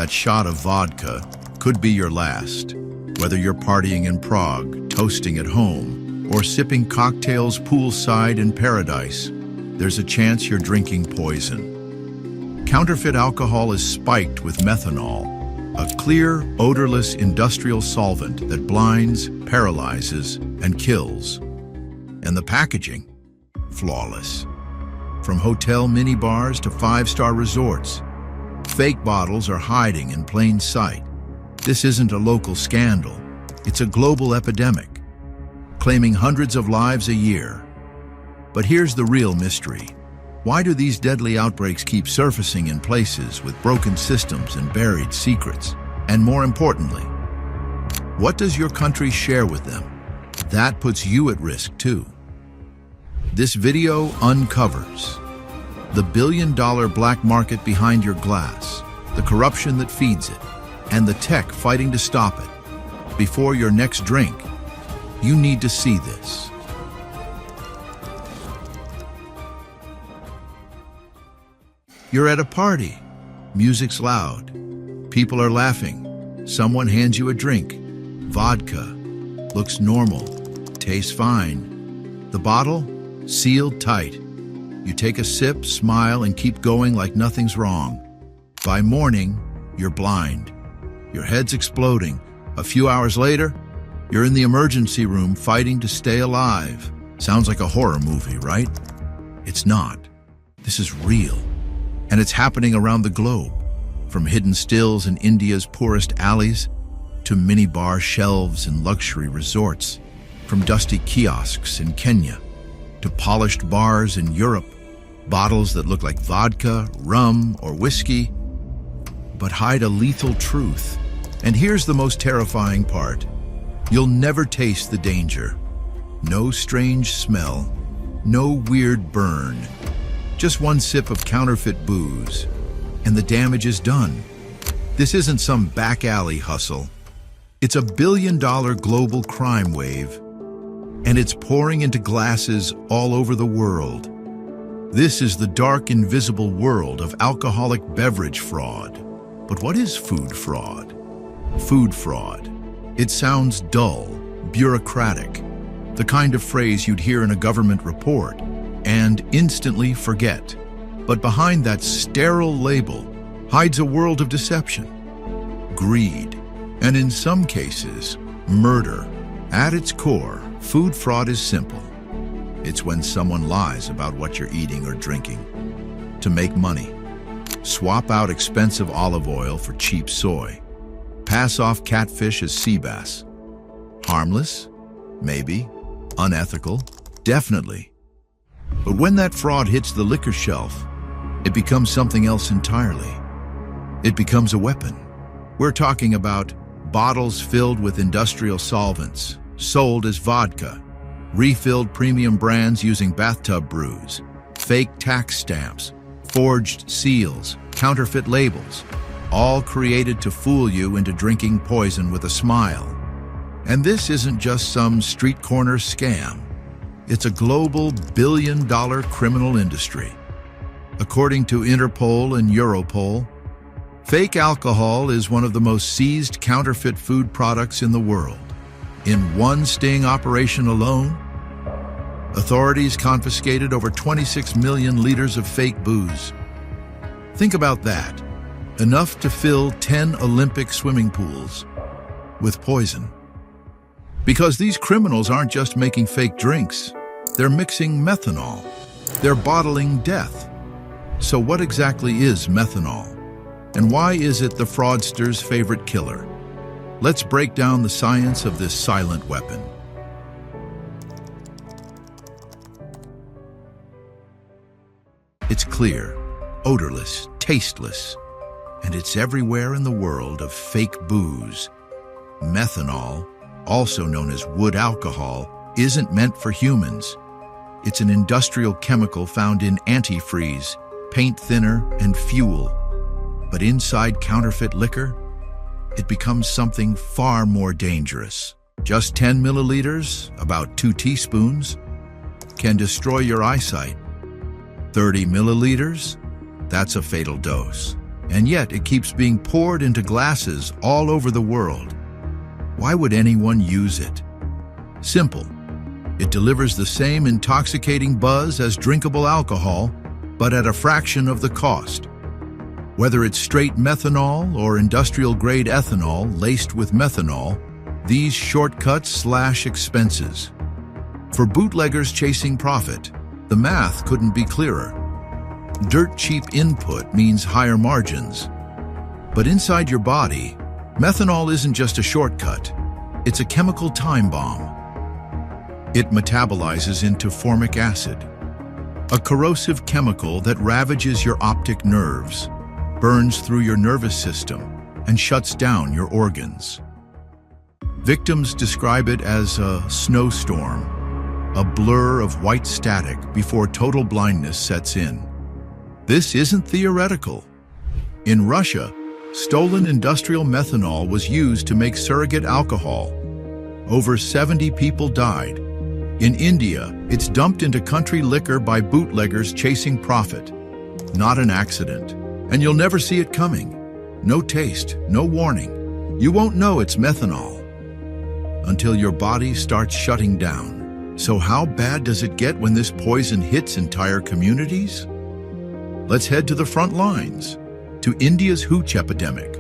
That shot of vodka could be your last. Whether you're partying in Prague, toasting at home, or sipping cocktails poolside in paradise, there's a chance you're drinking poison. Counterfeit alcohol is spiked with methanol, a clear, odorless industrial solvent that blinds, paralyzes, and kills. And the packaging? Flawless. From hotel minibars to five-star resorts, fake bottles are hiding in plain sight. This isn't a local scandal. It's a global epidemic, claiming hundreds of lives a year. But here's the real mystery. Why do these deadly outbreaks keep surfacing in places with broken systems and buried secrets? And more importantly, what does your country share with them? That puts you at risk too. This video uncovers the billion-dollar black market behind your glass, the corruption that feeds it, and the tech fighting to stop it. Before your next drink, you need to see this. You're at a party. Music's loud. People are laughing. Someone hands you a drink. Vodka. Looks normal. Tastes fine. The bottle? Sealed tight. You take a sip, smile, and keep going like nothing's wrong. By morning, you're blind. Your head's exploding. A few hours later, you're in the emergency room fighting to stay alive. Sounds like a horror movie, right? It's not. This is real. And it's happening around the globe. From hidden stills in India's poorest alleys to minibar shelves in luxury resorts. From dusty kiosks in Kenya to polished bars in Europe, bottles that look like vodka, rum, or whiskey, but hide a lethal truth. And here's the most terrifying part. You'll never taste the danger. No strange smell, no weird burn. Just one sip of counterfeit booze, and the damage is done. This isn't some back alley hustle. It's a billion-dollar global crime wave, and it's pouring into glasses all over the world. This is the dark, invisible world of alcoholic beverage fraud. But what is food fraud? Food fraud. It sounds dull, bureaucratic, the kind of phrase you'd hear in a government report and instantly forget. But behind that sterile label hides a world of deception, greed, and in some cases, murder. At its core, food fraud is simple. It's when someone lies about what you're eating or drinking to make money. Swap out expensive olive oil for cheap soy. Pass off catfish as sea bass. Harmless? Maybe. Unethical? Definitely. But when that fraud hits the liquor shelf, it becomes something else entirely. It becomes a weapon. We're talking about bottles filled with industrial solvents, sold as vodka, refilled premium brands using bathtub brews, fake tax stamps, forged seals, counterfeit labels, all created to fool you into drinking poison with a smile. And this isn't just some street corner scam. It's a global billion-dollar criminal industry. According to Interpol and Europol, fake alcohol is one of the most seized counterfeit food products in the world. In one sting operation alone, authorities confiscated over 26 million liters of fake booze. Think about that. Enough to fill 10 Olympic swimming pools with poison. Because these criminals aren't just making fake drinks, they're mixing methanol. They're bottling death. So what exactly is methanol? And why is it the fraudster's favorite killer? Let's break down the science of this silent weapon. It's clear, odorless, tasteless, and it's everywhere in the world of fake booze. Methanol, also known as wood alcohol, isn't meant for humans. It's an industrial chemical found in antifreeze, paint thinner, and fuel. But inside counterfeit liquor, it becomes something far more dangerous. Just 10 milliliters, about 2 teaspoons, can destroy your eyesight. 30 milliliters, that's a fatal dose. And yet it keeps being poured into glasses all over the world. Why would anyone use it? Simple. It delivers the same intoxicating buzz as drinkable alcohol, but at a fraction of the cost. Whether it's straight methanol or industrial-grade ethanol laced with methanol, these shortcuts slash expenses. For bootleggers chasing profit, the math couldn't be clearer. Dirt cheap input means higher margins. But inside your body, methanol isn't just a shortcut, it's a chemical time bomb. It metabolizes into formic acid, a corrosive chemical that ravages your optic nerves, burns through your nervous system, and shuts down your organs. Victims describe it as a snowstorm, a blur of white static before total blindness sets in. This isn't theoretical. In Russia, stolen industrial methanol was used to make surrogate alcohol. Over 70 people died. In India, it's dumped into country liquor by bootleggers chasing profit. Not an accident. And you'll never see it coming. No taste, no warning. You won't know it's methanol until your body starts shutting down. So how bad does it get when this poison hits entire communities? Let's head to the front lines, to India's hooch epidemic.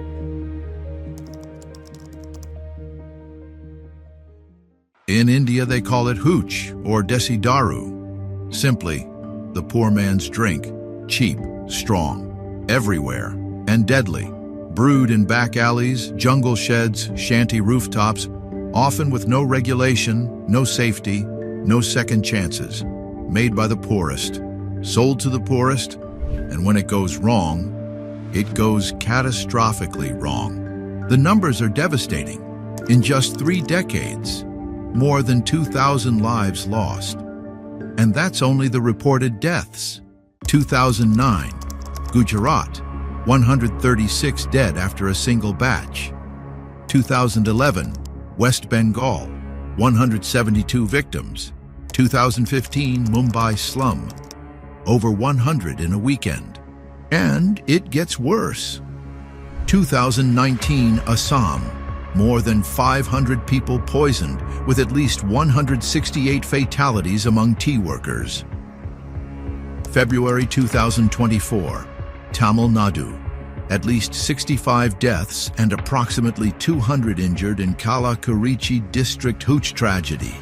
In India, they call it hooch or desi daru. Simply, the poor man's drink, cheap, strong, everywhere, and deadly. Brewed in back alleys, jungle sheds, shanty rooftops, often with no regulation, no safety, no second chances. Made by the poorest, sold to the poorest, and when it goes wrong, it goes catastrophically wrong. The numbers are devastating. In just 3 decades, more than 2,000 lives lost. And that's only the reported deaths. 2009, Gujarat, 136 dead after a single batch. 2011, West Bengal, 172 victims. 2015, Mumbai slum, over 100 in a weekend. And it gets worse. 2019, Assam, more than 500 people poisoned, with at least 168 fatalities among tea workers. February 2024, Tamil Nadu, at least 65 deaths and approximately 200 injured in Kalakurchi district hooch tragedy.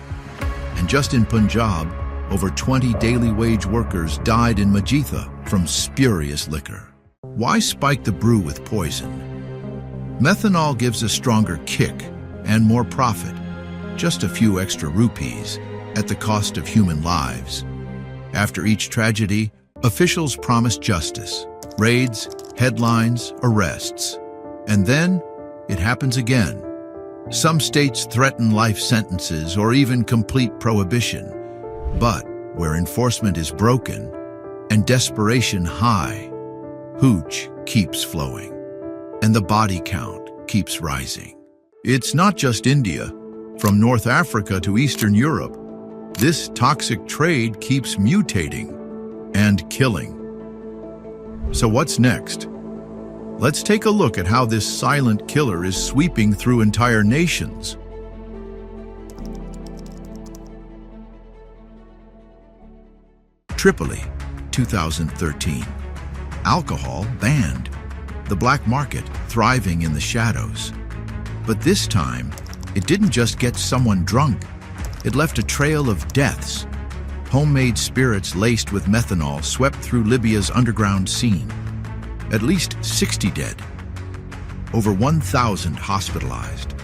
And just in Punjab, over 20 daily wage workers died in Majitha from spurious liquor. Why spike the brew with poison? Methanol gives a stronger kick and more profit, just a few extra rupees, at the cost of human lives. After each tragedy, officials promise justice, raids, headlines, arrests. And then, it happens again. Some states threaten life sentences or even complete prohibition. But where enforcement is broken and desperation high, hooch keeps flowing. And the body count keeps rising. It's not just India. From North Africa to Eastern Europe, this toxic trade keeps mutating and killing. So what's next? Let's take a look at how this silent killer is sweeping through entire nations. Tripoli, 2013. Alcohol banned. The black market thriving in the shadows. But this time, it didn't just get someone drunk. It left a trail of deaths. Homemade spirits laced with methanol swept through Libya's underground scene. At least 60 dead. Over 1,000 hospitalized.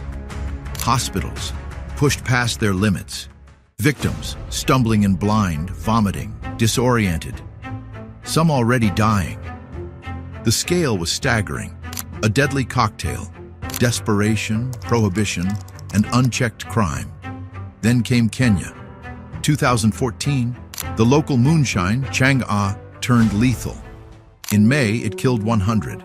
Hospitals pushed past their limits. Victims stumbling and blind, vomiting, disoriented. Some already dying. The scale was staggering. A deadly cocktail, desperation, prohibition, and unchecked crime. Then came Kenya. 2014, the local moonshine, Chang'an, turned lethal. In May, it killed 100.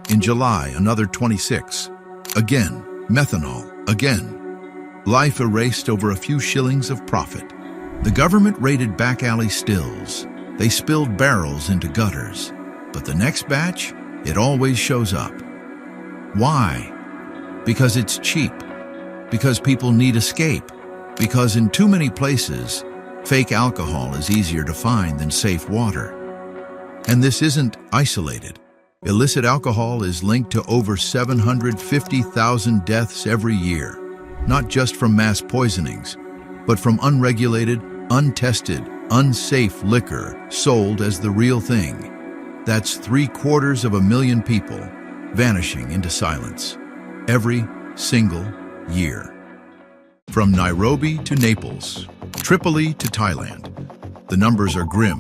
In July, another 26. Again, methanol, again. Life erased over a few shillings of profit. The government raided back alley stills. They spilled barrels into gutters. But the next batch? it always shows up. Why? Because it's cheap. Because people need escape. Because in too many places, fake alcohol is easier to find than safe water. And this isn't isolated. Illicit alcohol is linked to over 750,000 deaths every year, not just from mass poisonings, but from unregulated, untested, unsafe liquor sold as the real thing. That's 750,000 people vanishing into silence every single year. From Nairobi to Naples, Tripoli to Thailand, the numbers are grim.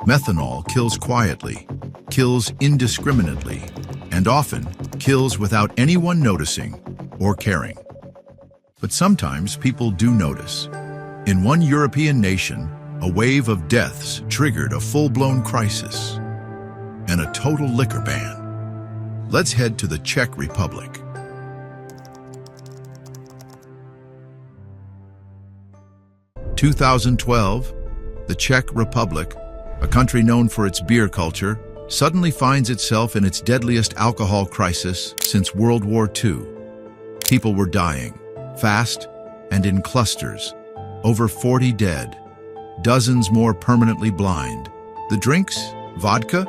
Methanol kills quietly, kills indiscriminately, and often kills without anyone noticing or caring. But sometimes people do notice. In one European nation, a wave of deaths triggered a full-blown crisis and a total liquor ban. Let's head to the Czech Republic. In 2012, the Czech Republic, a country known for its beer culture, suddenly finds itself in its deadliest alcohol crisis since World War II. People were dying, fast and in clusters. Over 40 dead, dozens more permanently blind. The drinks? Vodka?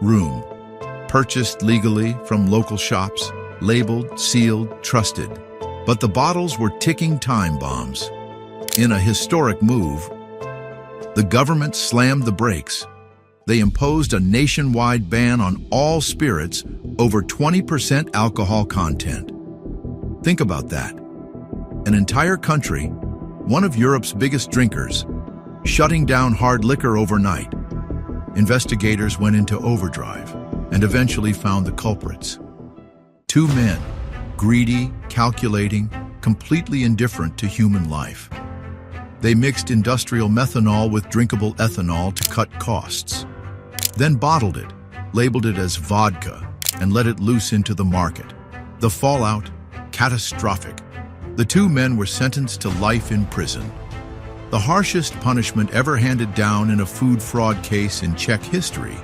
Room. Purchased legally from local shops, labeled, sealed, trusted. But the bottles were ticking time bombs. In a historic move, the government slammed the brakes. They imposed a nationwide ban on all spirits over 20% alcohol content. Think about that. An entire country, one of Europe's biggest drinkers, shutting down hard liquor overnight. Investigators went into overdrive and eventually found the culprits. Two men, greedy, calculating, completely indifferent to human life. They mixed industrial methanol with drinkable ethanol to cut costs. Then bottled it, labeled it as vodka, and let it loose into the market. The fallout, catastrophic. The two men were sentenced to life in prison. The harshest punishment ever handed down in a food fraud case in Czech history.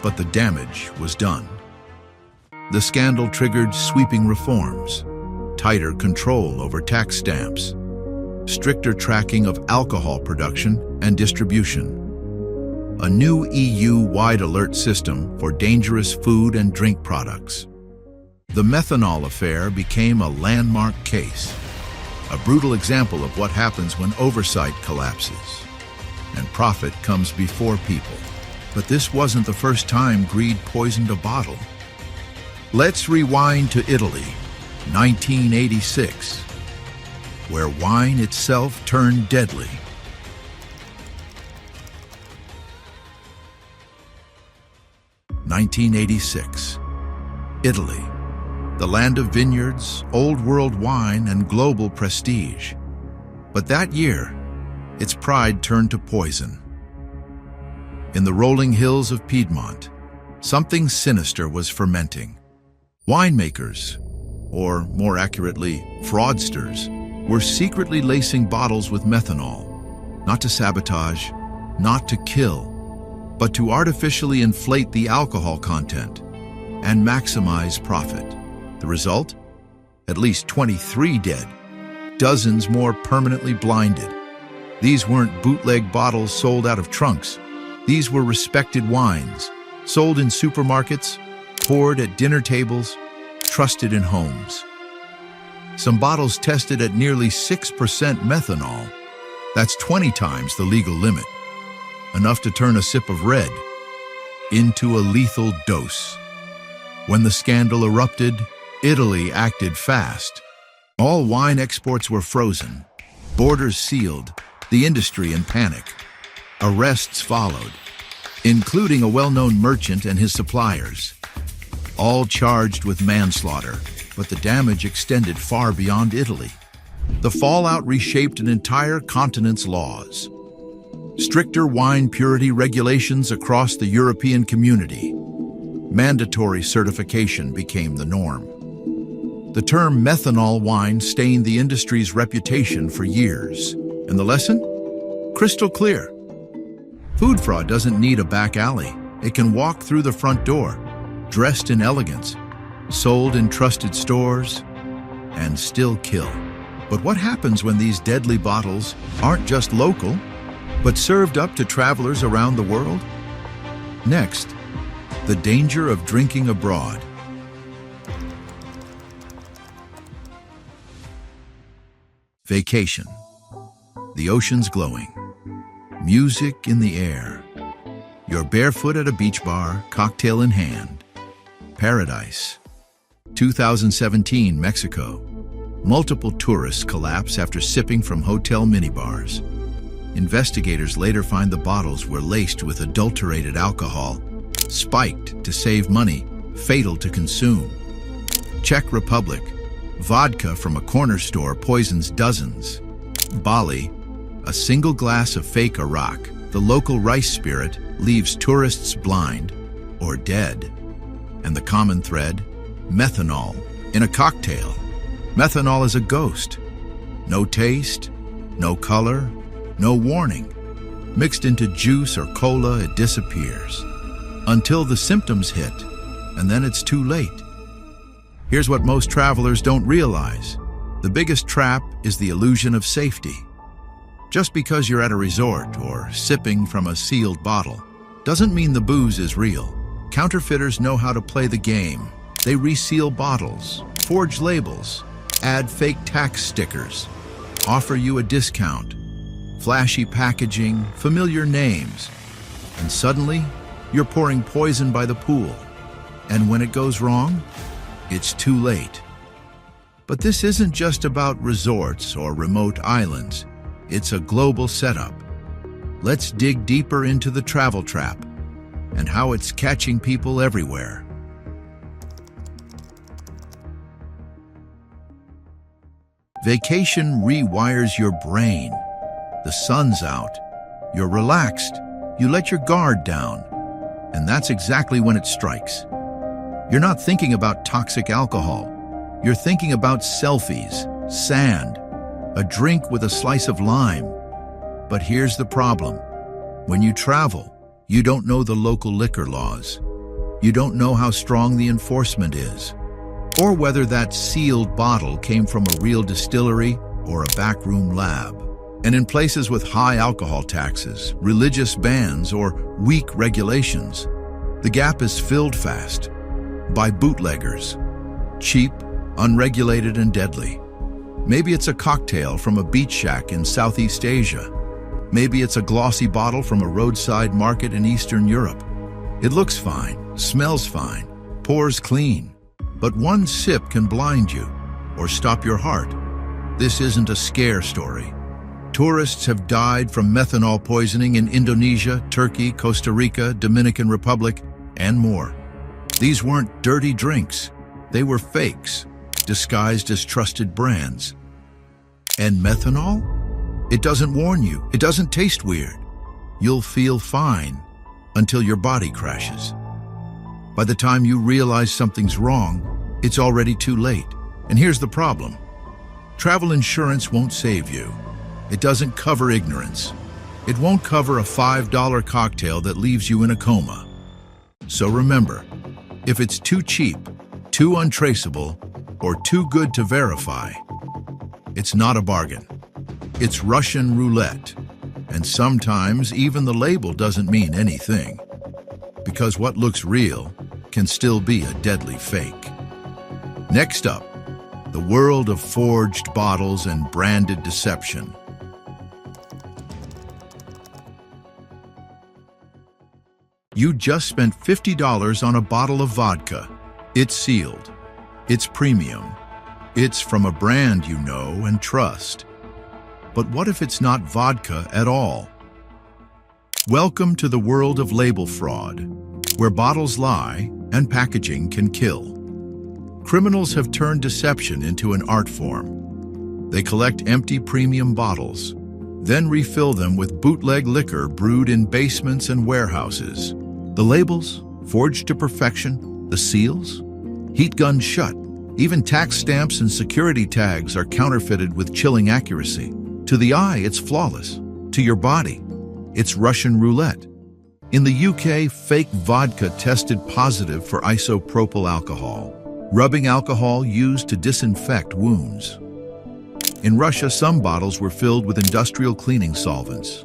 But the damage was done. The scandal triggered sweeping reforms, tighter control over tax stamps, stricter tracking of alcohol production and distribution, a new EU-wide alert system for dangerous food and drink products. The methanol affair became a landmark case, a brutal example of what happens when oversight collapses and profit comes before people. But this wasn't the first time greed poisoned a bottle. Let's rewind to Italy, 1986, where wine itself turned deadly. (1986), Italy, the land of vineyards, old world wine, and global prestige. But that year, its pride turned to poison. In the rolling hills of Piedmont, something sinister was fermenting. Winemakers, or more accurately, fraudsters, were secretly lacing bottles with methanol, not to sabotage, not to kill, but to artificially inflate the alcohol content and maximize profit. The result? At least 23 dead, dozens more permanently blinded. These weren't bootleg bottles sold out of trunks. These were respected wines, sold in supermarkets, poured at dinner tables, trusted in homes. Some bottles tested at nearly 6% methanol. That's 20 times the legal limit. Enough to turn a sip of red into a lethal dose. When the scandal erupted, Italy acted fast. All wine exports were frozen, borders sealed, the industry in panic. Arrests followed, including a well-known merchant and his suppliers, all charged with manslaughter, but the damage extended far beyond Italy. The fallout reshaped an entire continent's laws. Stricter wine purity regulations across the European community. Mandatory certification became the norm. The term methanol wine stained the industry's reputation for years. And the lesson? Crystal clear. Food fraud doesn't need a back alley. It can walk through the front door. dressed in elegance, sold in trusted stores, and still kill. But what happens when these deadly bottles aren't just local, but served up to travelers around the world? Next, the danger of drinking abroad. Vacation. The ocean's glowing. Music in the air. You're barefoot at a beach bar, cocktail in hand. Paradise. 2017, Mexico. Multiple tourists collapse after sipping from hotel minibars. Investigators later find the bottles were laced with adulterated alcohol, spiked to save money, fatal to consume. Czech Republic. Vodka from a corner store poisons dozens. Bali. A single glass of fake Arak, the local rice spirit, leaves tourists blind or dead. And the common thread? Methanol in a cocktail. Methanol is a ghost. No taste, no color, no warning. Mixed into juice or cola, it disappears. Until the symptoms hit, and then it's too late. Here's what most travelers don't realize. The biggest trap is the illusion of safety. Just because you're at a resort or sipping from a sealed bottle doesn't mean the booze is real. Counterfeiters know how to play the game. They reseal bottles, forge labels, add fake tax stickers, offer you a discount, flashy packaging, familiar names, and suddenly you're pouring poison by the pool. And when it goes wrong, it's too late. But this isn't just about resorts or remote islands. It's a global setup. Let's dig deeper into the travel trap and how it's catching people everywhere. Vacation rewires your brain. The sun's out. You're relaxed. You let your guard down. And that's exactly when it strikes. You're not thinking about toxic alcohol. You're thinking about selfies, sand, a drink with a slice of lime. But here's the problem. When you travel, you don't know the local liquor laws. You don't know how strong the enforcement is, or whether that sealed bottle came from a real distillery or a backroom lab. And in places with high alcohol taxes, religious bans, or weak regulations, the gap is filled fast by bootleggers, cheap, unregulated, and deadly. Maybe it's a cocktail from a beach shack in Southeast Asia. Maybe it's a glossy bottle from a roadside market in Eastern Europe. It looks fine, smells fine, pours clean, but one sip can blind you or stop your heart. This isn't a scare story. Tourists have died from methanol poisoning in Indonesia, Turkey, Costa Rica, Dominican Republic, and more. These weren't dirty drinks. They were fakes, disguised as trusted brands. And methanol? It doesn't warn you. It doesn't taste weird. You'll feel fine until your body crashes. By the time you realize something's wrong, it's already too late. And here's the problem. Travel insurance won't save you. It doesn't cover ignorance. It won't cover a $5 cocktail that leaves you in a coma. So remember, if it's too cheap, too untraceable, or too good to verify, it's not a bargain. It's Russian roulette. And sometimes even the label doesn't mean anything, because what looks real can still be a deadly fake. Next up, the world of forged bottles and branded deception. You just spent $50 on a bottle of vodka. It's sealed. It's premium. It's from a brand you know and trust. But what if it's not vodka at all? Welcome to the world of label fraud, where bottles lie and packaging can kill. Criminals have turned deception into an art form. They collect empty premium bottles, then refill them with bootleg liquor brewed in basements and warehouses. The labels, forged to perfection, the seals, heat gunned shut. Even tax stamps and security tags are counterfeited with chilling accuracy. To the eye, it's flawless. To your body, it's Russian roulette. In the UK, fake vodka tested positive for isopropyl alcohol, rubbing alcohol used to disinfect wounds. In Russia, some bottles were filled with industrial cleaning solvents.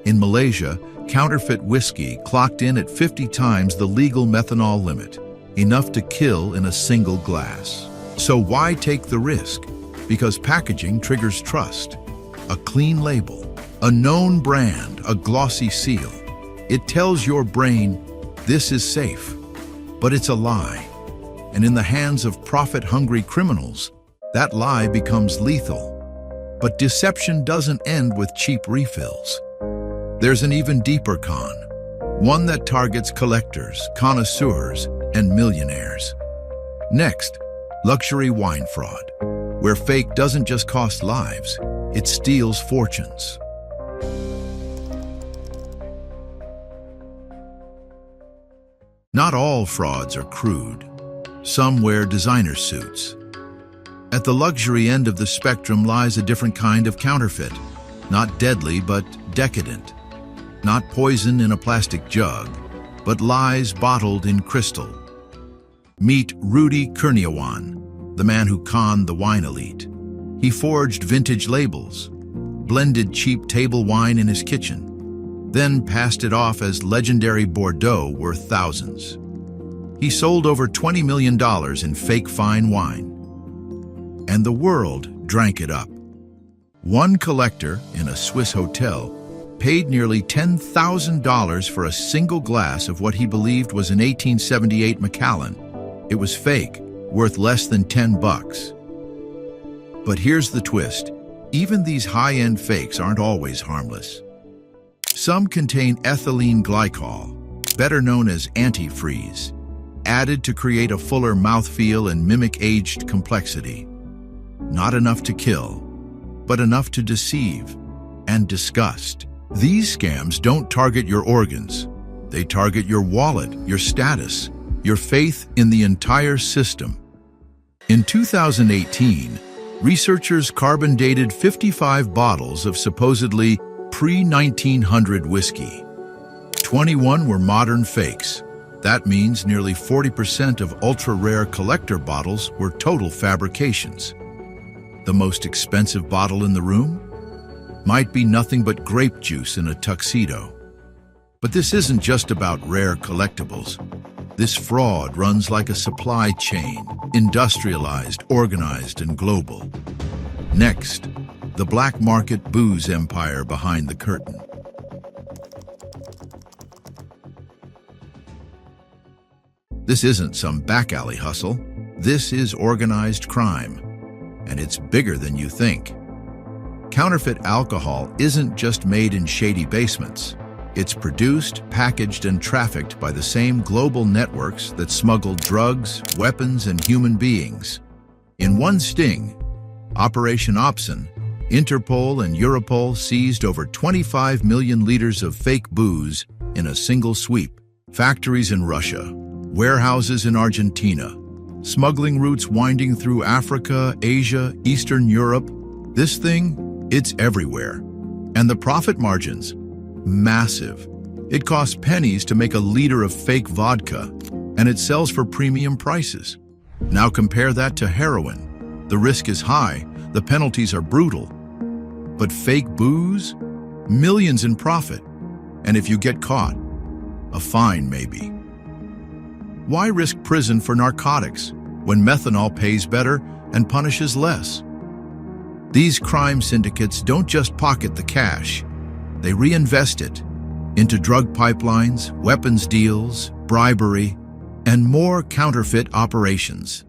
In Malaysia, counterfeit whiskey clocked in at 50 times the legal methanol limit, enough to kill in a single glass. So why take the risk? Because packaging triggers trust. A clean label, a known brand, a glossy seal. It tells your brain, this is safe. But it's a lie. And in the hands of profit-hungry criminals, that lie becomes lethal. But deception doesn't end with cheap refills. There's an even deeper con, one that targets collectors, connoisseurs, and millionaires. Next, luxury wine fraud, where fake doesn't just cost lives, it steals fortunes. Not all frauds are crude. Some wear designer suits. At the luxury end of the spectrum lies a different kind of counterfeit, not deadly but decadent. Not poison in a plastic jug, but lies bottled in crystal. Meet Rudy Kurniawan, the man who conned the wine elite. He forged vintage labels, blended cheap table wine in his kitchen, then passed it off as legendary Bordeaux worth thousands. He sold over $20 million in fake fine wine, and the world drank it up. One collector in a Swiss hotel paid nearly $10,000 for a single glass of what he believed was an 1878 Macallan. It was fake, worth less than $10. But here's the twist. Even these high-end fakes aren't always harmless. Some contain ethylene glycol, better known as antifreeze, added to create a fuller mouthfeel and mimic aged complexity. Not enough to kill, but enough to deceive and disgust. These scams don't target your organs. They target your wallet, your status, your faith in the entire system. In 2018, researchers carbon-dated 55 bottles of supposedly pre-1900 whiskey. 21 were modern fakes. That means nearly 40% of ultra-rare collector bottles were total fabrications. The most expensive bottle in the room might be nothing but grape juice in a tuxedo. But this isn't just about rare collectibles. This fraud runs like a supply chain, industrialized, organized, and global. Next, the black market booze empire behind the curtain. This isn't some back alley hustle. This is organized crime, and it's bigger than you think. Counterfeit alcohol isn't just made in shady basements. It's produced, packaged, and trafficked by the same global networks that smuggle drugs, weapons, and human beings. In one sting, Operation Opson, Interpol and Europol seized over 25 million liters of fake booze in a single sweep. Factories in Russia, warehouses in Argentina, smuggling routes winding through Africa, Asia, Eastern Europe. This thing, it's everywhere. And the profit margins? Massive. It costs pennies to make a liter of fake vodka, and it sells for premium prices. Now compare that to heroin. The risk is high, the penalties are brutal. But fake booze? Millions in profit. And if you get caught, a fine maybe. Why risk prison for narcotics when methanol pays better and punishes less? These crime syndicates don't just pocket the cash. They reinvest it into drug pipelines, weapons deals, bribery, and more counterfeit operations.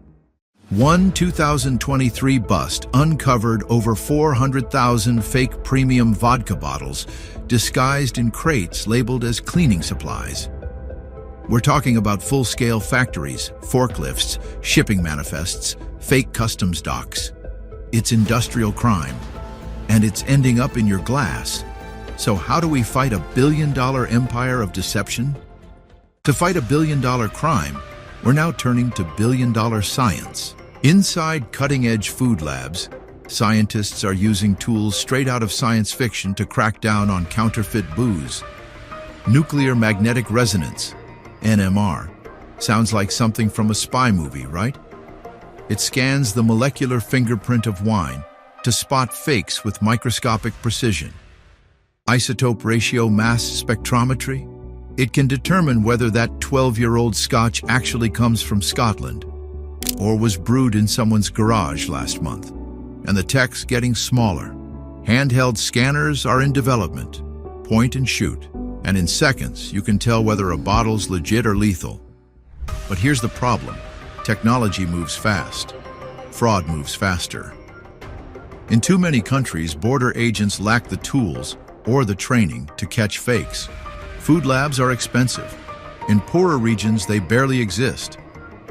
One 2023 bust uncovered over 400,000 fake premium vodka bottles disguised in crates labeled as cleaning supplies. We're talking about full-scale factories, forklifts, shipping manifests, fake customs docks. It's industrial crime, and it's ending up in your glass. So how do we fight a billion-dollar empire of deception? To fight a billion-dollar crime, we're now turning to billion-dollar science. Inside cutting-edge food labs, scientists are using tools straight out of science fiction to crack down on counterfeit booze. Nuclear magnetic resonance, NMR. Sounds like something from a spy movie, right? It scans the molecular fingerprint of wine to spot fakes with microscopic precision. Isotope ratio mass spectrometry. It can determine whether that 12-year-old scotch actually comes from Scotland or was brewed in someone's garage last month. And the tech's getting smaller. Handheld scanners are in development. Point and shoot. And in seconds, you can tell whether a bottle's legit or lethal. But here's the problem. Technology moves fast. Fraud moves faster. In too many countries, border agents lack the tools or the training to catch fakes. Food labs are expensive. In poorer regions, they barely exist.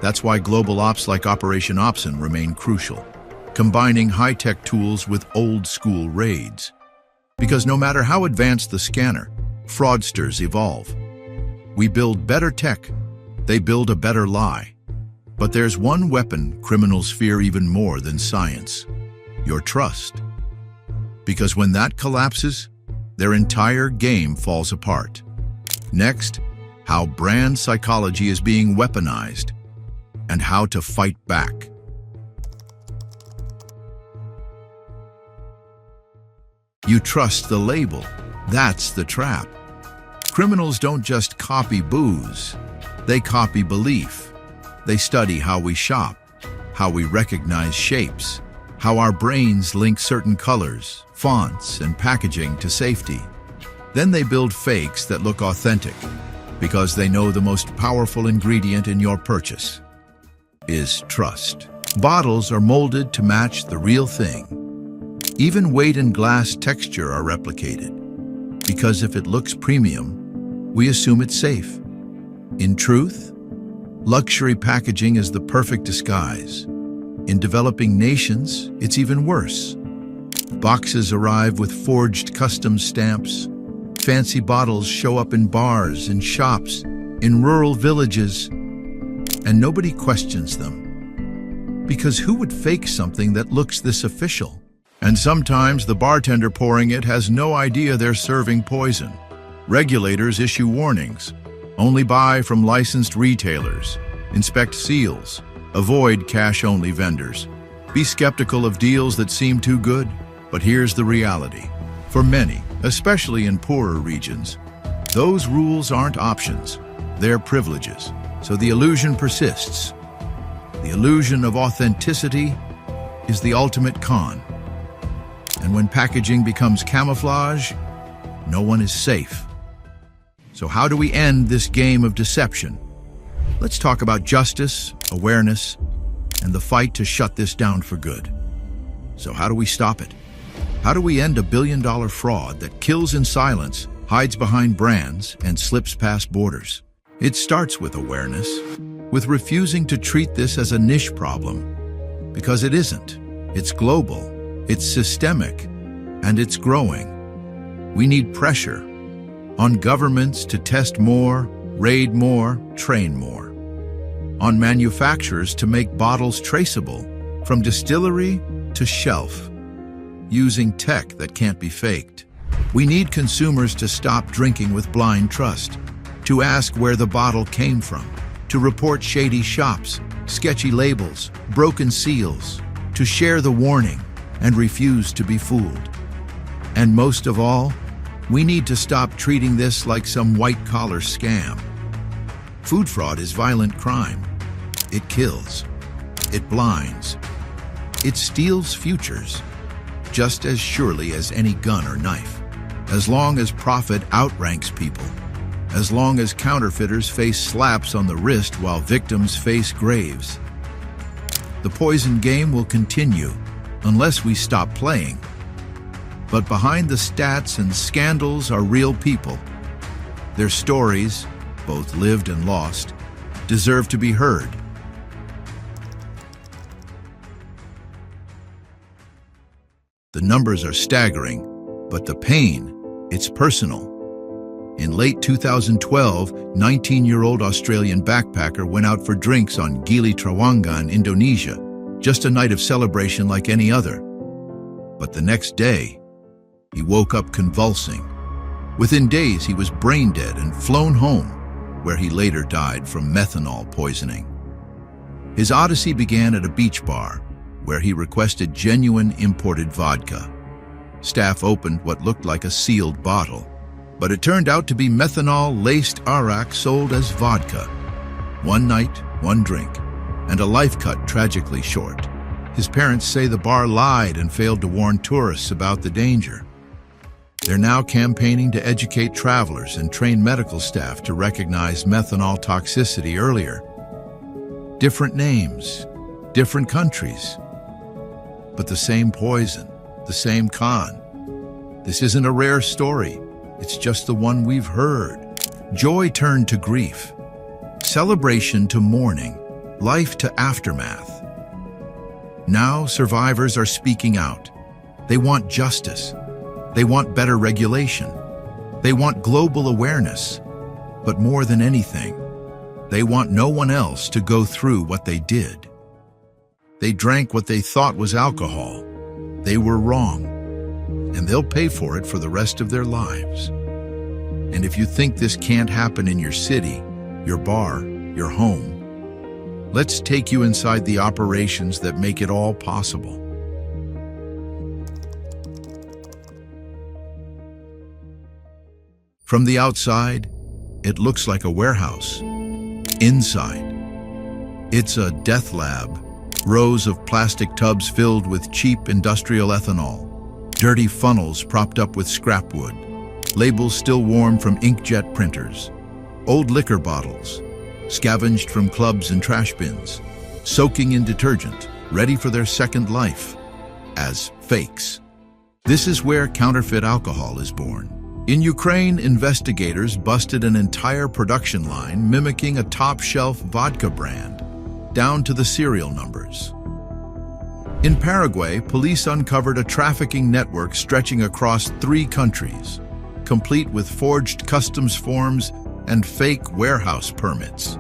That's why global ops like Operation Opsin remain crucial, combining high-tech tools with old-school raids. Because no matter how advanced the scanner, fraudsters evolve. We build better tech, they build a better lie. But there's one weapon criminals fear even more than science: your trust. Because when that collapses, their entire game falls apart. Next, how brand psychology is being weaponized and how to fight back. You trust the label. That's the trap. Criminals don't just copy booze, they copy belief. They study how we shop, how we recognize shapes, how our brains link certain colors, fonts, and packaging to safety. Then they build fakes that look authentic because they know the most powerful ingredient in your purchase is trust. Bottles are molded to match the real thing. Even weight and glass texture are replicated because if it looks premium, we assume it's safe. In truth, luxury packaging is the perfect disguise. In developing nations, it's even worse. Boxes arrive with forged custom stamps. Fancy bottles show up in bars, in shops, in rural villages, and nobody questions them. Because who would fake something that looks this official? And sometimes the bartender pouring it has no idea they're serving poison. Regulators issue warnings. Only buy from licensed retailers. Inspect seals. Avoid cash-only vendors. Be skeptical of deals that seem too good. But here's the reality. For many, especially in poorer regions, those rules aren't options. They're privileges. So the illusion persists. The illusion of authenticity is the ultimate con. And when packaging becomes camouflage, no one is safe. So how do we end this game of deception? Let's talk about justice, awareness, and the fight to shut this down for good. So how do we stop it? How do we end a billion-dollar fraud that kills in silence, hides behind brands, and slips past borders? It starts with awareness, with refusing to treat this as a niche problem. Because it isn't. It's global, it's systemic, and it's growing. We need pressure on governments to test more, raid more, train more. On manufacturers to make bottles traceable from distillery to shelf, using tech that can't be faked. We need consumers to stop drinking with blind trust, to ask where the bottle came from, to report shady shops, sketchy labels, broken seals, to share the warning and refuse to be fooled. And most of all, we need to stop treating this like some white-collar scam. Food fraud is violent crime. It kills. It blinds. It steals futures, just as surely as any gun or knife. As long as profit outranks people, as long as counterfeiters face slaps on the wrist while victims face graves, the poison game will continue unless we stop playing. But behind the stats and scandals are real people. Their stories, both lived and lost, deserve to be heard. The numbers are staggering, but the pain, it's personal. In late 2012, 19-year-old Australian backpacker went out for drinks on Gili Trawangan, Indonesia, just a night of celebration like any other. But the next day, he woke up convulsing. Within days, he was brain dead and flown home, where he later died from methanol poisoning. His odyssey began at a beach bar, where he requested genuine imported vodka. Staff opened what looked like a sealed bottle, but it turned out to be methanol-laced arak sold as vodka. One night, one drink, and a life cut tragically short. His parents say the bar lied and failed to warn tourists about the danger. They're now campaigning to educate travelers and train medical staff to recognize methanol toxicity earlier. Different names, different countries, but the same poison, the same con. This isn't a rare story, it's just the one we've heard. Joy turned to grief, celebration to mourning, life to aftermath. Now survivors are speaking out. They want justice. They want better regulation. They want global awareness. But more than anything, they want no one else to go through what they did. They drank what they thought was alcohol. They were wrong, and they'll pay for it for the rest of their lives. And if you think this can't happen in your city, your bar, your home, let's take you inside the operations that make it all possible. From the outside, it looks like a warehouse. Inside, it's a death lab. Rows of plastic tubs filled with cheap industrial ethanol, dirty funnels propped up with scrap wood, labels still warm from inkjet printers, old liquor bottles, scavenged from clubs and trash bins, soaking in detergent, ready for their second life, as fakes. This is where counterfeit alcohol is born. In Ukraine, investigators busted an entire production line mimicking a top-shelf vodka brand, down to the serial numbers. In Paraguay, police uncovered a trafficking network stretching across 3 countries, complete with forged customs forms and fake warehouse permits.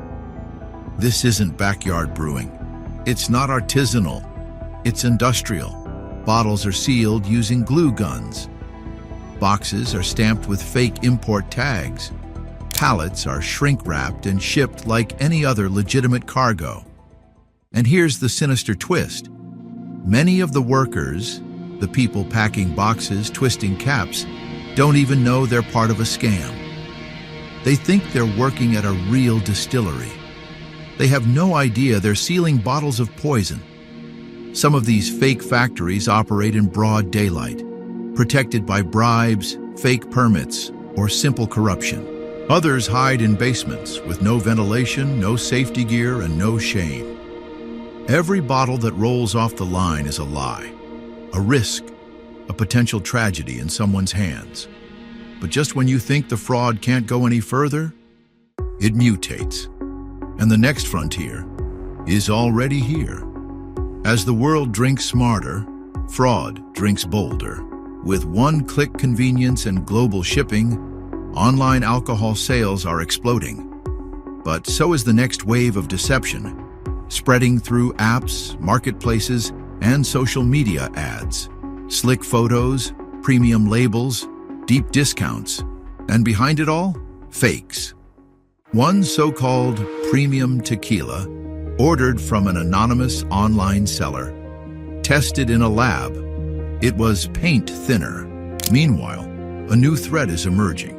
This isn't backyard brewing. It's not artisanal. It's industrial. Bottles are sealed using glue guns. Boxes are stamped with fake import tags. Pallets are shrink-wrapped and shipped like any other legitimate cargo. And here's the sinister twist. Many of the workers, the people packing boxes, twisting caps, don't even know they're part of a scam. They think they're working at a real distillery. They have no idea they're sealing bottles of poison. Some of these fake factories operate in broad daylight, protected by bribes, fake permits, or simple corruption. Others hide in basements with no ventilation, no safety gear, and no shame. Every bottle that rolls off the line is a lie, a risk, a potential tragedy in someone's hands. But just when you think the fraud can't go any further, it mutates. And the next frontier is already here. As the world drinks smarter, fraud drinks bolder. With one-click convenience and global shipping, online alcohol sales are exploding. But so is the next wave of deception, spreading through apps, marketplaces, and social media ads. Slick photos, premium labels, deep discounts, and behind it all, fakes. One so-called premium tequila, ordered from an anonymous online seller, tested in a lab. It was paint thinner. Meanwhile, a new threat is emerging.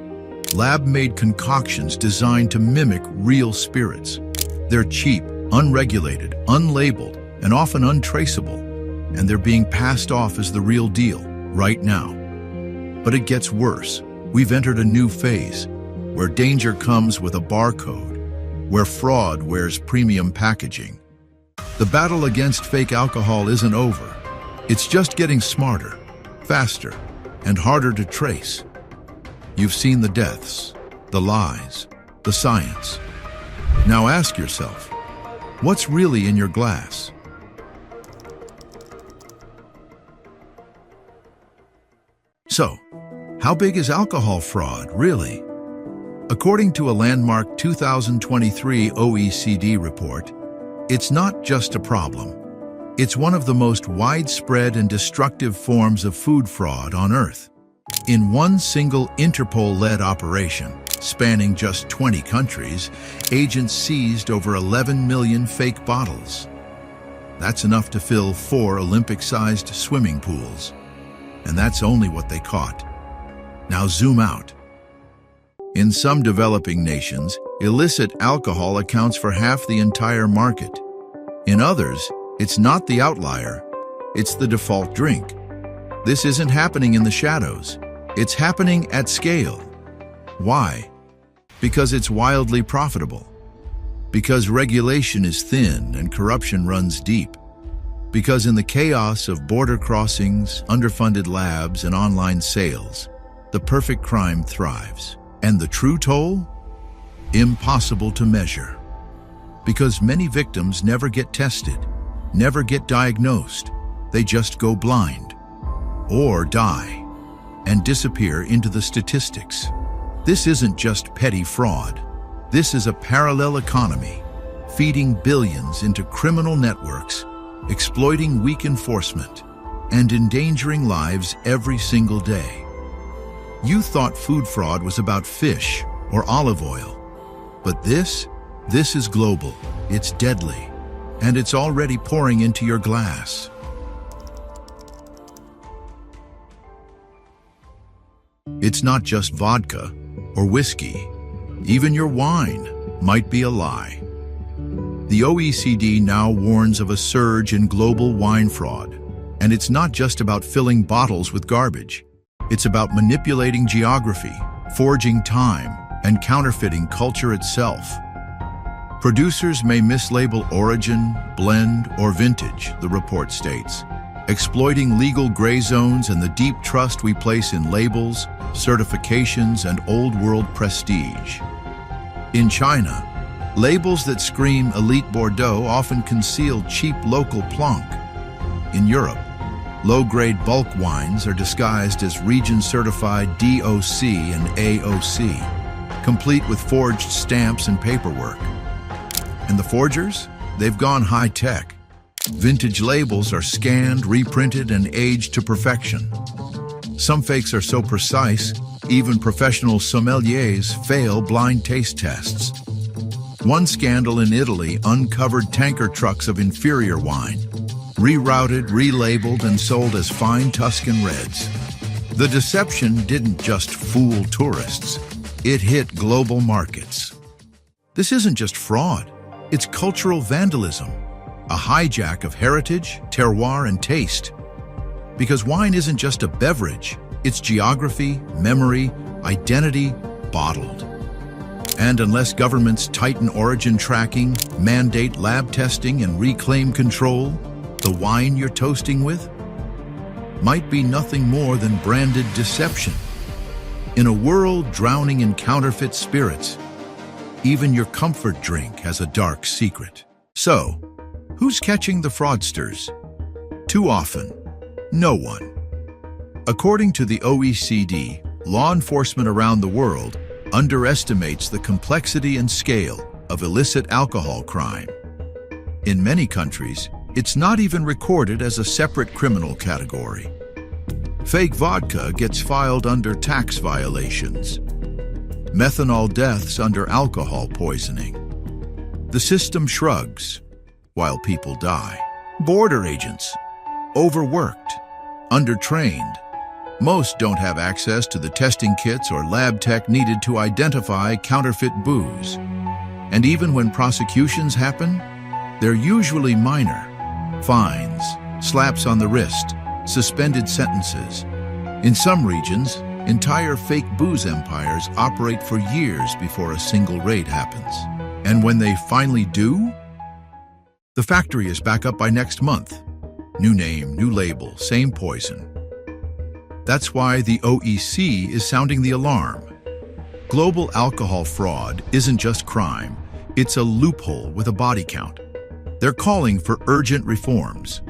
Lab-made concoctions designed to mimic real spirits. They're cheap, unregulated, unlabeled, and often untraceable, and they're being passed off as the real deal right now. But it gets worse. We've entered a new phase, where danger comes with a barcode, where fraud wears premium packaging. The battle against fake alcohol isn't over. It's just getting smarter, faster, and harder to trace. You've seen the deaths, the lies, the science. Now ask yourself, what's really in your glass? So, how big is alcohol fraud, really? According to a landmark 2023 OECD report, it's not just a problem. It's one of the most widespread and destructive forms of food fraud on Earth. In one single Interpol-led operation, spanning just 20 countries, agents seized over 11 million fake bottles. That's enough to fill 4 Olympic-sized swimming pools. And that's only what they caught. Now zoom out. In some developing nations, illicit alcohol accounts for half the entire market. In others, it's not the outlier, it's the default drink. This isn't happening in the shadows. It's happening at scale. Why? Because it's wildly profitable. Because regulation is thin and corruption runs deep. Because in the chaos of border crossings, underfunded labs, and online sales, the perfect crime thrives. And the true toll? Impossible to measure. Because many victims never get tested, never get diagnosed. They just go blind, or die, and disappear into the statistics. This isn't just petty fraud. This is a parallel economy, feeding billions into criminal networks, exploiting weak enforcement, and endangering lives every single day. You thought food fraud was about fish or olive oil, but this is global, it's deadly, and it's already pouring into your glass. It's not just vodka or whiskey. Even your wine might be a lie. The OECD now warns of a surge in global wine fraud. And it's not just about filling bottles with garbage. It's about manipulating geography, forging time, and counterfeiting culture itself. Producers may mislabel origin, blend, or vintage, the report states, exploiting legal gray zones and the deep trust we place in labels, certifications, and old-world prestige. In China, labels that scream elite Bordeaux often conceal cheap local plonk. In Europe, low-grade bulk wines are disguised as region-certified DOC and AOC, complete with forged stamps and paperwork. And the forgers? They've gone high-tech. Vintage labels are scanned, reprinted, and aged to perfection. Some fakes are so precise, even professional sommeliers fail blind taste tests. One scandal in Italy uncovered tanker trucks of inferior wine, rerouted, relabeled, and sold as fine Tuscan reds. The deception didn't just fool tourists, it hit global markets. This isn't just fraud, it's cultural vandalism, a hijack of heritage, terroir, and taste. Because wine isn't just a beverage, it's geography, memory, identity, bottled. And unless governments tighten origin tracking, mandate lab testing, and reclaim control, the wine you're toasting with might be nothing more than branded deception. In a world drowning in counterfeit spirits, even your comfort drink has a dark secret. So, who's catching the fraudsters? Too often, no one. According to the OECD, law enforcement around the world underestimates the complexity and scale of illicit alcohol crime. In many countries, it's not even recorded as a separate criminal category. Fake vodka gets filed under tax violations. Methanol deaths under alcohol poisoning. The system shrugs while people die. Border agents, overworked, undertrained. Most don't have access to the testing kits or lab tech needed to identify counterfeit booze. And even when prosecutions happen, they're usually minor. Fines, slaps on the wrist, suspended sentences. In some regions, entire fake booze empires operate for years before a single raid happens. And when they finally do, the factory is back up by next month. New name, new label, same poison. That's why the OEC is sounding the alarm. Global alcohol fraud isn't just crime, it's a loophole with a body count. They're calling for urgent reforms.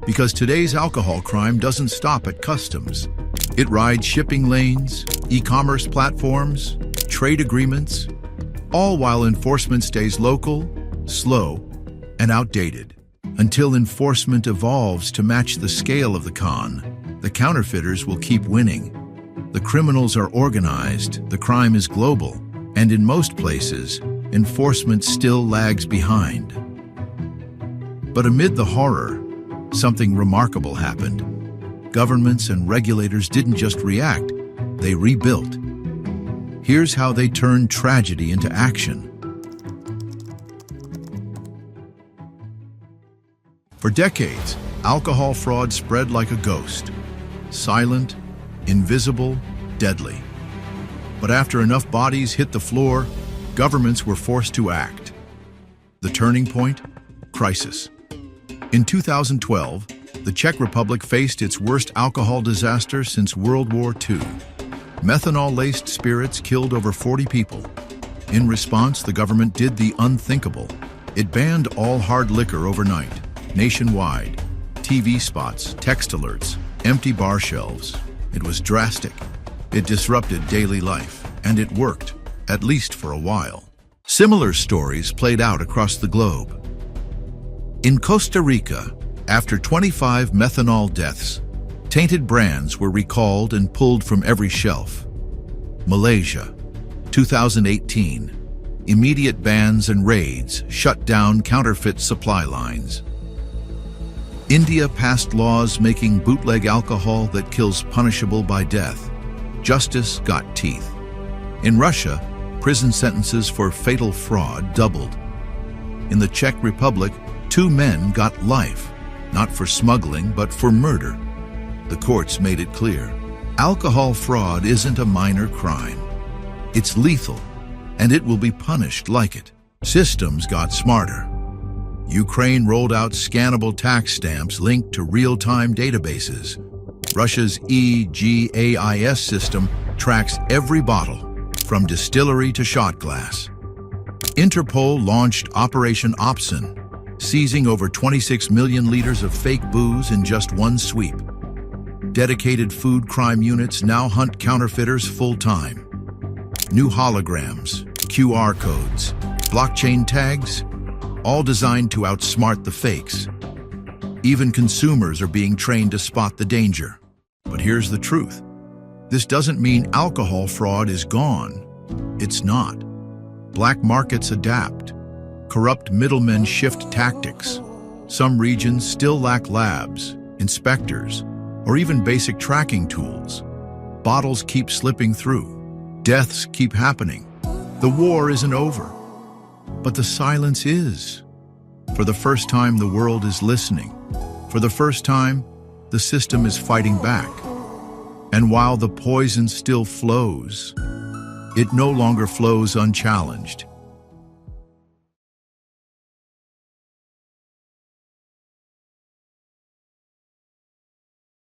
Because today's alcohol crime doesn't stop at customs. It rides shipping lanes, e-commerce platforms, trade agreements, all while enforcement stays local, slow, and outdated. Until enforcement evolves to match the scale of the con, the counterfeiters will keep winning. The criminals are organized, the crime is global, and in most places, enforcement still lags behind. But amid the horror, something remarkable happened. Governments and regulators didn't just react, they rebuilt. Here's how they turned tragedy into action. For decades, alcohol fraud spread like a ghost. Silent, invisible, deadly. But after enough bodies hit the floor, governments were forced to act. The turning point? Crisis. In 2012, the Czech Republic faced its worst alcohol disaster since World War II. Methanol-laced spirits killed over 40 people. In response, the government did the unthinkable. It banned all hard liquor overnight, nationwide. TV spots, text alerts, empty bar shelves. It was drastic. It disrupted daily life, and it worked, at least for a while. Similar stories played out across the globe. In Costa Rica, after 25 methanol deaths, tainted brands were recalled and pulled from every shelf. Malaysia, 2018. Immediate bans and raids shut down counterfeit supply lines. India passed laws making bootleg alcohol that kills punishable by death. Justice got teeth. In Russia, prison sentences for fatal fraud doubled. In the Czech Republic, 2 men got life, not for smuggling, but for murder. The courts made it clear. Alcohol fraud isn't a minor crime. It's lethal, and it will be punished like it. Systems got smarter. Ukraine rolled out scannable tax stamps linked to real-time databases. Russia's EGAIS system tracks every bottle, from distillery to shot glass. Interpol launched Operation Opsin, seizing over 26 million liters of fake booze in just one sweep. Dedicated food crime units now hunt counterfeiters full-time. New holograms, QR codes, blockchain tags, all designed to outsmart the fakes. Even consumers are being trained to spot the danger. But here's the truth. This doesn't mean alcohol fraud is gone. It's not. Black markets adapt. Corrupt middlemen shift tactics. Some regions still lack labs, inspectors, or even basic tracking tools. Bottles keep slipping through. Deaths keep happening. The war isn't over. But the silence is. For the first time, the world is listening. For the first time, the system is fighting back. And while the poison still flows, it no longer flows unchallenged.